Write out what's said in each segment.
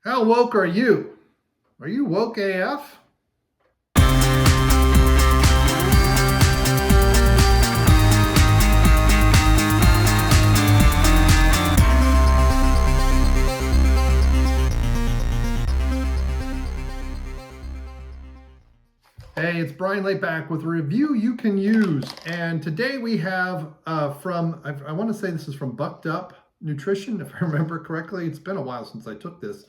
How woke are you? Are you woke AF? Hey, it's Bryon Lape back with a review you can use. And today we have I want to say this is from Bucked Up Nutrition, if I remember correctly. It's been a while since I took this.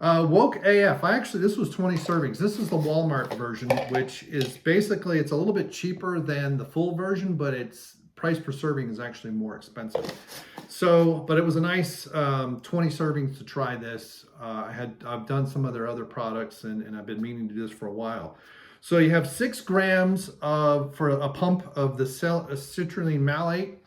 Woke AF. This was 20 servings. This is the Walmart version, which is basically, it's a little bit cheaper than the full version, but its price per serving is actually more expensive. So, but it was a nice 20 servings to try this. I've done some of their other products and I've been meaning to do this for a while. So you have 6 grams for a pump of the citrulline malate,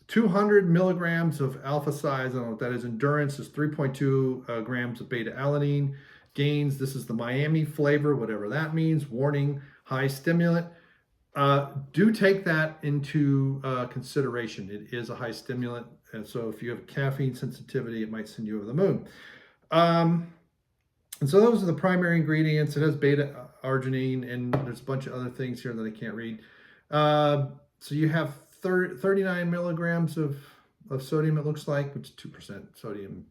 200 milligrams of alpha size. I don't know what that is. Endurance is 3.2 grams of beta alanine. Gains, this is the Miami flavor, whatever that means. Warning, high stimulant. Do take that into consideration. It is a high stimulant. And so if you have caffeine sensitivity, it might send you over the moon. And so those are the primary ingredients. It has beta arginine, and there's a bunch of other things here that I can't read. So you have 39 milligrams of sodium, it looks like, which is 2% sodium.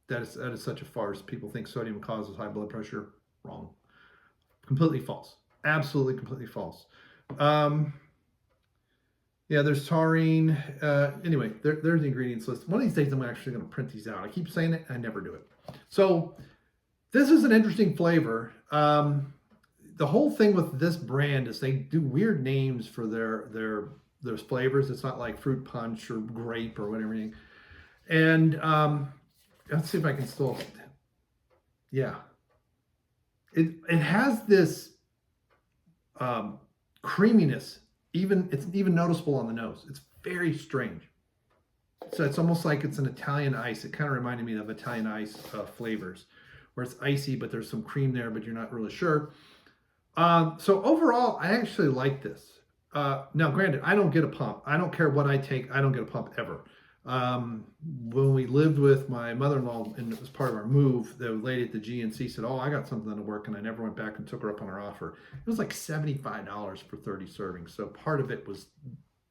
That is such a farce. People think sodium causes high blood pressure. Wrong. Completely false. Absolutely completely false. Yeah, there's taurine. Anyway, there's the ingredients list. One of these days I'm actually going to print these out. I keep saying it, I never do it. So this is an interesting flavor. The whole thing with this brand is they do weird names for their flavors. It's not like fruit punch or grape or whatever. And let's see if I can still. Yeah, it has this creaminess. It's even noticeable on the nose. It's very strange. So it's almost like it's an Italian ice. It kind of reminded me of Italian ice flavors, where it's icy, but there's some cream there, but you're not really sure. So overall, I actually like this. Now, granted, I don't get a pump. I don't care what I take. I don't get a pump ever. When we lived with my mother-in-law and it was part of our move, the lady at the GNC said, "Oh, I got something to work," and I never went back and took her up on her offer. It was like $75 for 30 servings. So part of it was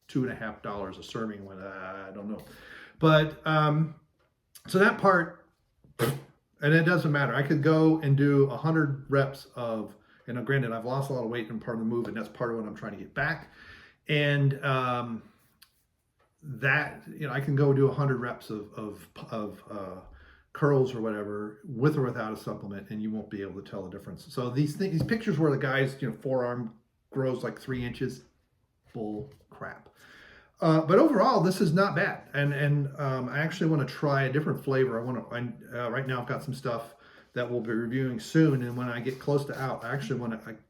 $2.50 a serving. When I don't know, but so that part. And it doesn't matter. I could go and do 100 reps of, and granted, I've lost a lot of weight in part of the move, and that's part of what I'm trying to get back. And I can go do 100 reps of curls or whatever, with or without a supplement, and you won't be able to tell the difference. So these pictures where the guy's forearm grows like 3 inches, bull crap. But overall, this is not bad, and I actually want to try a different flavor. Right now I've got some stuff that we'll be reviewing soon, and when I get close to out, I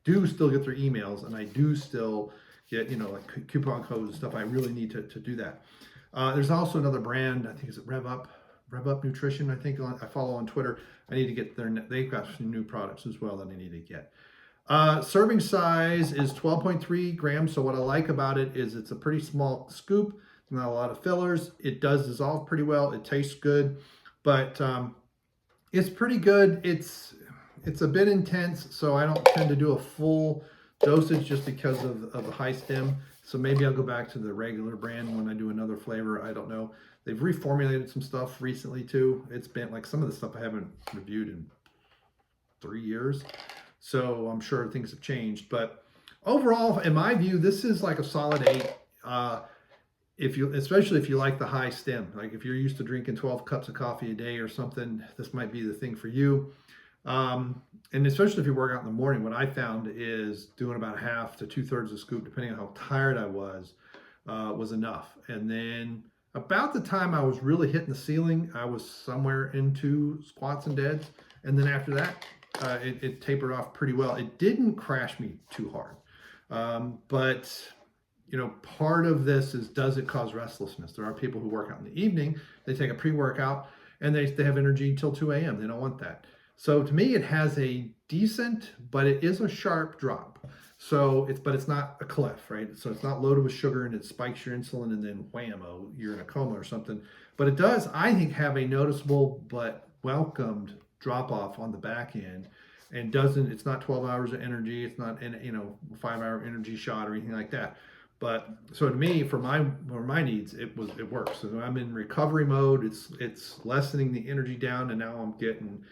do still get their emails, and I do still get like coupon codes and stuff. I really need to do that. There's also another brand, I think, is it Rev Up Nutrition, I think, I follow on Twitter. I need to get they've got some new products as well that I need to get. Serving size is 12.3 grams. So what I like about it is it's a pretty small scoop, not a lot of fillers. It does dissolve pretty well. It tastes good, but it's pretty good. It's a bit intense, so I don't tend to do a full dosage just because of the high stim. So maybe I'll go back to the regular brand when I do another flavor. I don't know. They've reformulated some stuff recently too. It's been like some of the stuff I haven't reviewed in 3 years. So I'm sure things have changed, but overall, in my view, this is like a solid 8. Especially if you like the high stim, like if you're used to drinking 12 cups of coffee a day or something, this might be the thing for you. And especially if you work out in the morning, what I found is doing about 1/2 to 2/3 a scoop, depending on how tired I was enough. And then about the time I was really hitting the ceiling, I was somewhere into squats and deads. And then after that, it tapered off pretty well. It didn't crash me too hard. But part of this is, does it cause restlessness? There are people who work out in the evening, they take a pre-workout and they have energy until 2 a.m. They don't want that. So to me, it has a decent, but it is a sharp drop. So it's not a cliff, right? So it's not loaded with sugar and it spikes your insulin and then whammo, you're in a coma or something. But it does, I think, have a noticeable but welcomed drop off on the back end, and it's not 12 hours of energy, it's not 5-hour energy shot or anything like that. But so to me, for my needs, it works. So I'm in recovery mode. It's lessening the energy down, and now I'm getting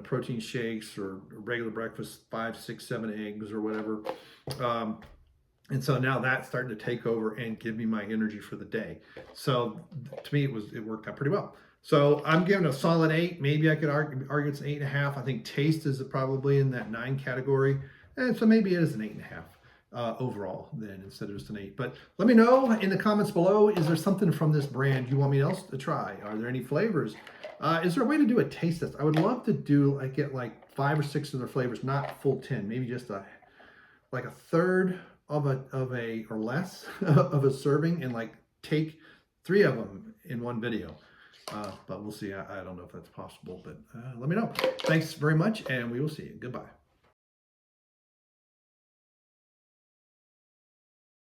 protein shakes or regular breakfast, 5, 6, 7 eggs or whatever. And so now that's starting to take over and give me my energy for the day. So to me, it worked out pretty well. So I'm giving a solid 8. Maybe I could argue it's an 8.5. I think taste is probably in that 9 category. And so maybe it is an 8.5 overall then, instead of just an 8. But let me know in the comments below, is there something from this brand you want me else to try? Are there any flavors? Is there a way to do a taste test? I would love to get like 5 or 6 of their flavors, not full 10, maybe just like a third of a or less of a serving, and like take 3 of them in one video. But we'll see. I don't know if that's possible, but let me know. Thanks very much, and we will see you. Goodbye.